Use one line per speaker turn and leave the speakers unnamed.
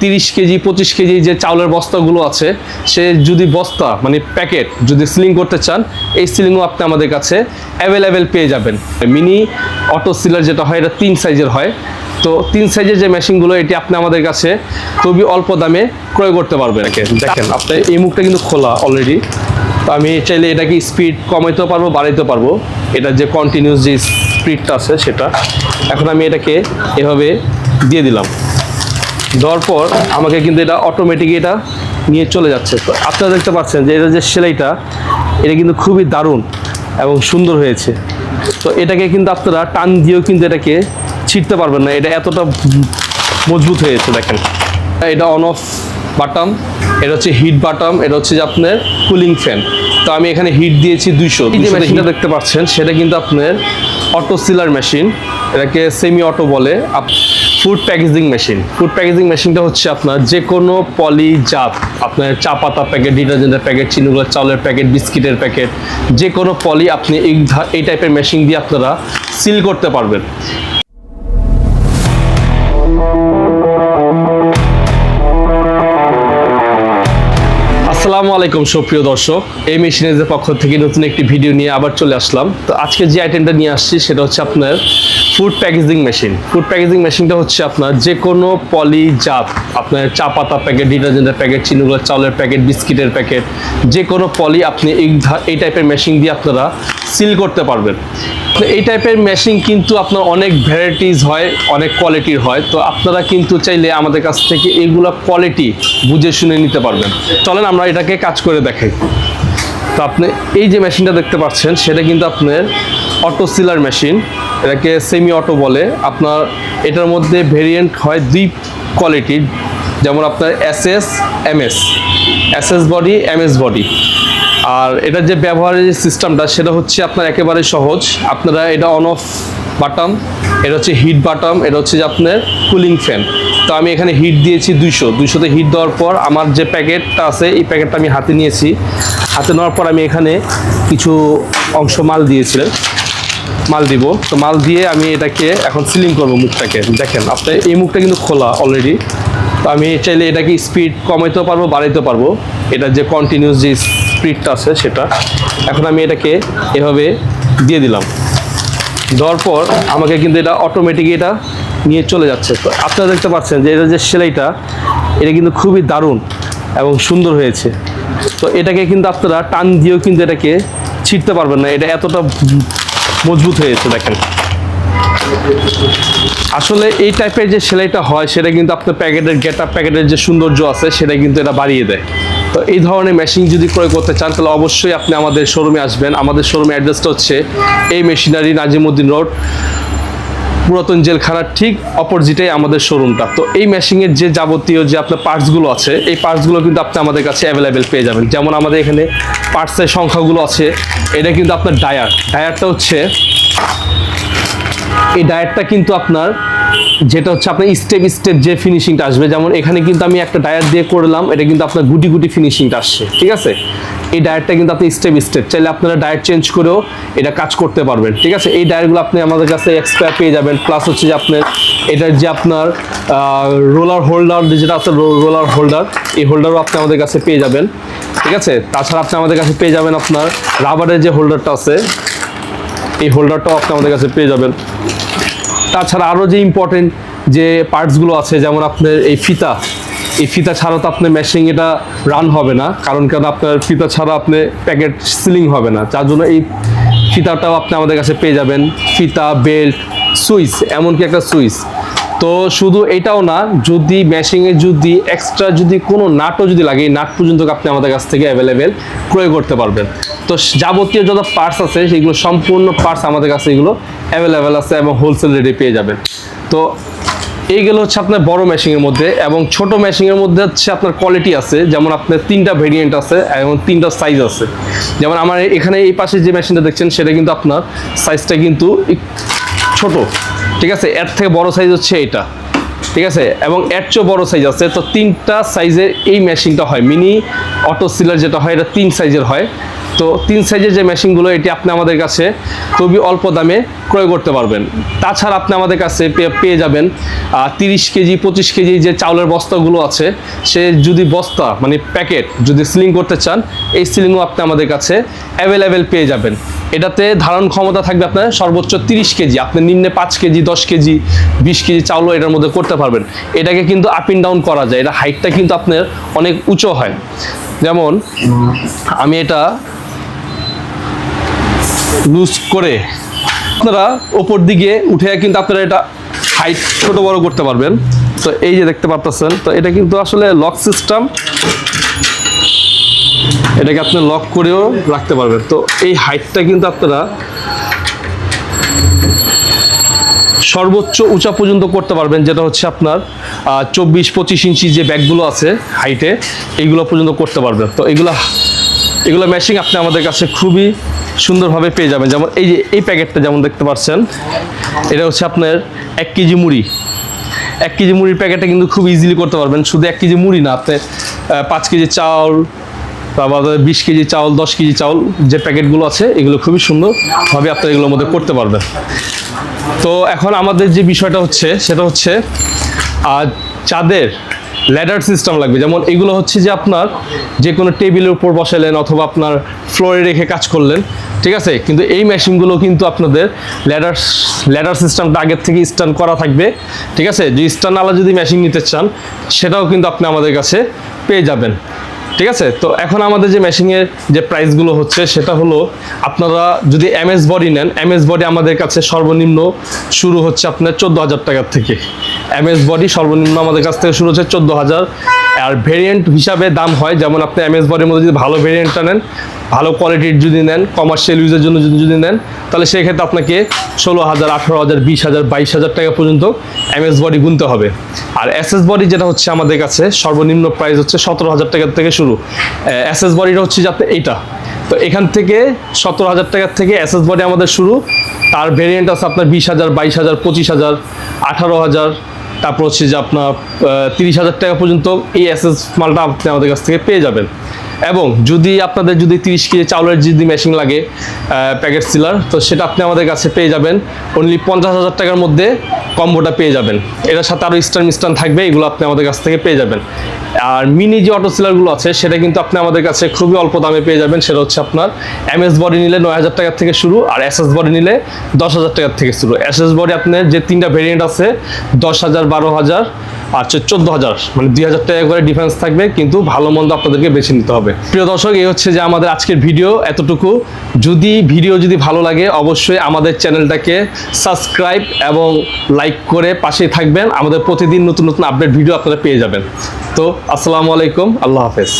30 KG 25 KG যে চাউলের বস্তাগুলো আছে, সে যদি বস্তা মানে প্যাকেট যদি সিলিং করতে চান, এই সিলিংও আপনি আমাদের কাছে অ্যাভেলেবেল পেয়ে যাবেন। মিনি অটো সিলার যেটা হয়, এটা 3 সাইজের হয়। তো 3 সাইজের যে মেশিনগুলো, এটি আপনি আমাদের কাছে খুবই অল্প দামে ক্রয় করতে পারবেন। দেখেন আপনার এই মুখটা কিন্তু খোলা অলরেডি। তো আমি চাইলে এটাকে স্পিড কমাইতেও পারবো, বাড়াইতেও পারবো। এটা যে কন্টিনিউস যে স্পিডটা আছে সেটা। এখন আমি এটাকে এভাবে দিয়ে দিলাম, দেওয়ার পর আমাকে কিন্তু এটা অটোমেটিক এটা নিয়ে চলে যাচ্ছে। তো আপনারা দেখতে পাচ্ছেন যে এটা যে সেলাইটা, এটা কিন্তু খুবই দারুণ এবং সুন্দর হয়েছে। তো এটাকে কিন্তু আপনারা টান দিয়েও কিন্তু এটাকে ছিঁড়তে পারবেন না, এটা এতটা মজবুত হয়েছে। দেখেন এটা অন অফ বাটন, এটা হচ্ছে হিট বাটন, এটা হচ্ছে যে আপনার কুলিং ফ্যান। তো আমি এখানে হিট দিয়েছি 200। যে মেশিনটা দেখতে পাচ্ছেন সেটা কিন্তু আপনার অটো সিলার মেশিন, এটাকে সেমি অটো বলে। Food packaging machine. Food packaging মেশিনটা হচ্ছে আপনার যে কোনো পলি জাত, আপনার চা পাতা প্যাকেট, ডিটারজেন্টের প্যাকেট, চিনিগুলোর চাউলের প্যাকেট, বিস্কিটের প্যাকেট, যে কোনো পলি আপনি এই টাইপের মেশিন দিয়ে আপনারা সিল করতে পারবেন। আসসালামু আলাইকুম সুপ্রিয় দর্শক, এই মেশিনের পক্ষ থেকে নতুন একটি ভিডিও নিয়ে আবার চলে আসলাম। তো আজকে যে আইটেমটা নিয়ে আসছি সেটা হচ্ছে আপনার food packaging machine. Food packaging মেশিনটা হচ্ছে আপনার যে কোনো পলি জাত, আপনার চা পাতা প্যাকেট, ডিটারজেন্টের প্যাকেট, চিনিগুলোর চাউলের প্যাকেট, বিস্কিটের প্যাকেট, যে কোনো পলি আপনি এই টাইপের মেশিন দিয়ে আপনারা সিল করতে পারবেন। তো এই টাইপের মেশিন কিন্তু আপনার অনেক ভ্যারাইটিস হয়, অনেক কোয়ালিটির হয়। তো আপনারা কিন্তু চাইলে আমাদের কাছ থেকে এইগুলো কোয়ালিটি বুঝে শুনে নিতে পারবেন। চলেন আমরা এটাকে কাজ করে দেখাই। তো আপনি এই যে মেশিনটা দেখতে পাচ্ছেন সেটা কিন্তু আপনার অটো সিলার মেশিন, এটাকে সেমি অটো বলে। আপনার এটার মধ্যে ভেরিয়েন্ট হয় 2 কোয়ালিটির, যেমন আপনার SS MS, SS body, MS body. আর এটার যে ব্যবহারের যে সিস্টেমটা সেটা হচ্ছে আপনার একেবারে সহজ। আপনারা এটা অন অফ বাটন, এটা হচ্ছে হিট বাটন, এটা হচ্ছে যে আপনার কুলিং ফ্যান। তো আমি এখানে হিট দিয়েছি 200তে হিট দেওয়ার পর আমার যে প্যাকেটটা আছে এই প্যাকেটটা আমি হাতে নিয়েছি। হাতে নেওয়ার পর আমি এখানে কিছু অংশ মাল দিয়েছিলেন, মাল দিব। তো মাল দিয়ে আমি এটাকে এখন সিলিং করবো মুখটাকে। দেখেন আপনার এই মুখটা কিন্তু খোলা অলরেডি। তো আমি চাইলে এটাকে স্পিড কমাইতেও পারবো, বাড়াইতেও পারবো। এটা যে কন্টিনিউস যে স্পিডটা আছে সেটা। এখন আমি এটাকে এভাবে দিয়ে দিলাম, দেওয়ার পর আমাকে কিন্তু এটা অটোমেটিক এটা নিয়ে চলে যাচ্ছে। তো আপনারা দেখতে পাচ্ছেন যে এটা যে সেলাইটা, এটা কিন্তু খুবই দারুণ এবং সুন্দর হয়েছে। তো এটাকে কিন্তু আপনারা টান দিয়েও কিন্তু এটাকে ছিঁড়তে পারবেন না, এটা এতটা মজবুত হয়েছে। দেখেন আসলে এই টাইপের যে সেলাইটা হয় সেটা কিন্তু আপনার প্যাকেটের গেটআপ, প্যাকেটের যে সৌন্দর্য আছে সেটা কিন্তু এটা বাড়িয়ে দেয়। তো এই ধরনের মেশিন যদি ক্রয় করতে চান তাহলে অবশ্যই আপনি আমাদের শোরুমে আসবেন। আমাদের শোরুমের অ্যাড্রেসটা হচ্ছে এই মেশিনারি, নাজিমউদ্দিন রোড, পুরাতন জেলখানার ঠিক অপোজিটে আমাদের শোরুমটা। তো এই মেশিনের যে যাবতীয় যে আপনার পার্টসগুলো আছে এই পার্টসগুলো কিন্তু আপনি আমাদের কাছে অ্যাভেলেবেল পেয়ে যাবেন। যেমন আমাদের এখানে পার্টসের সংখ্যাগুলো আছে। এটা কিন্তু আপনার ডায়ারটা হচ্ছে, এই ডায়ারটা কিন্তু আপনার যেটা হচ্ছে আপনার স্টেপ স্টেপ যে ফিনিশিংটা আসবে। যেমন এখানে কিন্তু আমি একটা ডায়ার দিয়ে করলাম, এটা কিন্তু আপনার গুটি গুটি ফিনিশিংটা আসছে, ঠিক আছে। এই ডায়ারটা কিন্তু আপনি স্টেপ স্টেপ চাইলে আপনারা ডায়ার চেঞ্জ করেও এটা কাজ করতে পারবেন, ঠিক আছে। এই ডায়ারগুলো আপনি আমাদের কাছে এক্সট্রা পেয়ে যাবেন। প্লাস হচ্ছে যে আপনার এটার যে আপনার রোলার হোল্ডার যেটা আছে, রোলার হোল্ডার, এই হোল্ডারও আপনি আমাদের কাছে পেয়ে যাবেন, ঠিক আছে। তাছাড়া আপনি আমাদের কাছে পেয়ে যাবেন আপনার রাবারের যে হোল্ডারটা আছে, এই হোল্ডারটাও আপনি আমাদের কাছে পেয়ে যাবেন। তাছাড়া আরও যে ইম্পর্টেন্ট যে পার্টসগুলো আছে, যেমন আপনার এই ফিতা ছাড়া তো আপনার মেশিন এটা রান হবে না, কারণ আপনার ফিতা ছাড়া আপনি প্যাকেট সিলিং হবে না। যার জন্য এই ফিতাটাও আপনি আমাদের কাছে পেয়ে যাবেন। ফিতা, বেল্ট, সুইচ, এমনকি একটা সুইচ। তো শুধু এটাও না, যদি মেশিনে যদি এক্সট্রা যদি কোনো নাটও যদি লাগে, এই নাট পর্যন্ত আপনি আমাদের কাছ থেকে অ্যাভেলেবেল ক্রয় করতে পারবেন। তো যাবতীয় যত পার্টস আছে সেগুলো সম্পূর্ণ পার্টস আমাদের কাছে এগুলো অ্যাভেলেবেল আছে এবং হোলসেল রেটে পেয়ে যাবেন। তো এইগুলো হচ্ছে আপনার বড় মেশিনের মধ্যে, এবং ছোট মেশিনের মধ্যে হচ্ছে আপনার কোয়ালিটি আছে। যেমন আপনার 3টা ভেরিয়েন্ট আছে এবং 3টা সাইজ আছে। যেমন আমার এখানে এই পাশে যে মেশিনটা দেখছেন সেটা কিন্তু আপনার সাইজটা কিন্তু ছোট, ঠিক আছে। এর থেকে বড় সাইজ হচ্ছে এটা, ঠিক আছে, এবং এর চেয়েও বড় সাইজ আছে। তো 3টা সাইজের এই মেশিনটা হয়। মিনি অটো সিলার যেটা হয় এটা 3 সাইজের হয়। তো 3 সাইজের যে মেশিনগুলো এটি আপনি আমাদের কাছে খুবই অল্প দামে ক্রয় করতে পারবেন। তাছাড়া আপনি আমাদের কাছে পেয়ে যাবেন 30 কেজি 25 কেজি যে চাউলের বস্তাগুলো আছে, সে যদি বস্তা মানে প্যাকেট যদি সিলিং করতে চান, এই সিলিংও আপনি আমাদের কাছে অ্যাভেলেবেল পেয়ে যাবেন। এটাতে ধারণ ক্ষমতা থাকবে আপনার সর্বোচ্চ 30 কেজি, আপনি নিম্নে 5 কেজি 10 কেজি 20 কেজি চাউলও এটার মধ্যে করতে পারবেন। এটাকে কিন্তু আপ এন্ড ডাউন করা যায়, এটা হাইটটা কিন্তু আপনার অনেক উঁচু হয়। যেমন আমি এটা লুজ করে আপনারা ওপর দিকে উঠে কিন্তু আপনারা এটা হাইট ছোট বড় করতে পারবেন। তো এই যে দেখতে পাচ্ছেন, তো এটা কিন্তু আসলে লক সিস্টেম, এটাকে আপনি লক করেও রাখতে পারবেন। তো এই হাইটটা কিন্তু আপনারা সর্বোচ্চ উঁচা পর্যন্ত করতে পারবেন, যেটা হচ্ছে আপনার 24-25 ইঞ্চি যে ব্যাগগুলো আছে হাইটে, এইগুলো পর্যন্ত করতে পারবেন। তো এগুলো মেশিন আপনি আমাদের কাছে খুবই সুন্দরভাবে পেয়ে যাবেন। যেমন এই যে এই প্যাকেটটা যেমন দেখতে পাচ্ছেন, এটা হচ্ছে আপনার 1 কেজি মুড়ি। 1 কেজি মুড়ির প্যাকেটটা কিন্তু খুব ইজিলি করতে পারবেন। শুধু 1 কেজি মুড়ি না, আপনি 5 কেজি চাউল, তারপর 20 কেজি চাউল, 10 কেজি চাউল যে প্যাকেটগুলো আছে, এগুলো খুবই সুন্দরভাবে আপনি এগুলোর মধ্যে করতে পারবেন। তো এখন আমাদের যে বিষয়টা হচ্ছে সেটা হচ্ছে চাঁদের ল্যাডার সিস্টেম লাগবে। যেমন এগুলো হচ্ছে যে আপনার যে কোনো টেবিলের উপর বসালেন অথবা আপনার ফ্লোরে রেখে কাজ করলেন, ঠিক আছে। কিন্তু এই মেশিনগুলো কিন্তু আপনাদের ল্যাডার সিস্টেমটা আগের থেকে স্ট্যান্ড করা থাকবে, ঠিক আছে। যে স্ট্যান্ড আলা যদি মেশিন নিতে চান, সেটাও কিন্তু আপনি আমাদের কাছে পেয়ে যাবেন, ঠিক আছে। তো এখন আমাদের যে মেশিনের যে প্রাইসগুলো হচ্ছে সেটা হলো, আপনারা যদি এমএস বডি নেন, এমএস বডি আমাদের কাছে সর্বনিম্ন শুরু হচ্ছে আপনার 14,000 টাকার থেকে। এমএস বডি সর্বনিম্ন আমাদের কাছ থেকে শুরু হচ্ছে 14,000। আর ভেরিয়েন্ট হিসাবে দাম হয়, যেমন আপনি এমএস বডির মধ্যে যদি ভালো ভেরিয়েন্টটা নেন, ভালো কোয়ালিটির যদি নেন, কমার্শিয়াল ইউজের জন্য যদি নেন, তাহলে সেক্ষেত্রে আপনাকে 16,000, 18,000, 20,000, 22,000 টাকা পর্যন্ত এমএস বডি গুনতে হবে। আর এসএস বডি যেটা হচ্ছে আমাদের কাছে সর্বনিম্ন প্রাইস হচ্ছে 17,000 টাকা থেকে শুরু। এসএস বডিটা হচ্ছে যাতে এইটা, তো এখান থেকে 17,000 টাকার থেকে এসএস বডি আমাদের শুরু। তার ভেরিয়েন্ট আছে আপনার 20,000, 22,000, 25,000, 18,000, তারপর হচ্ছে যে আপনার 30,000 টাকা পর্যন্ত এই এসএস মালটা আপনি আমাদের কাছ থেকে পেয়ে যাবেন। এবং যদি আপনাদের 30 কেজি চাউলের যদি মেশিন লাগে প্যাকেট সিলার, তো সেটা আপনি আমাদের কাছে পেয়ে যাবেন অনলি 50,000 টাকার মধ্যে কম্বোটা পেয়ে যাবেন। এটার সাথে আরও স্টান থাকবে, এগুলো আপনি আমাদের কাছ থেকে পেয়ে যাবেন। আর মিনি যে অটো সিলারগুলো আছে সেটা কিন্তু আপনি আমাদের কাছে খুবই অল্প দামে পেয়ে যাবেন। সেটা হচ্ছে আপনার এমএস বডি নিলে 9,000 টাকার থেকে শুরু, আর এসএস বডি নিলে 10,000 টাকার থেকে শুরু। এসএস বডি আপনার যে 3টা ভেরিয়েন্ট আছে, 10,000, 12,000 আর 14,000, মানে 2,000 টাকা করে ডিফারেন্স থাকবে, কিন্তু ভালো মন্দ আপনাদেরকে বেছে নিতে হবে। প্রিয় দর্শক, এই হচ্ছে যে আমাদের আজকের ভিডিও এতটুকু। ভিডিও যদি ভালো লাগে, অবশ্যই আমাদের চ্যানেলটাকে সাবস্ক্রাইব এবং লাইক করে পাশেই থাকবেন। আমাদের প্রতিদিন নতুন নতুন আপডেট ভিডিও আপনারা পেয়ে যাবেন। তো আসসালামু আলাইকুম, আল্লাহ হাফেজ।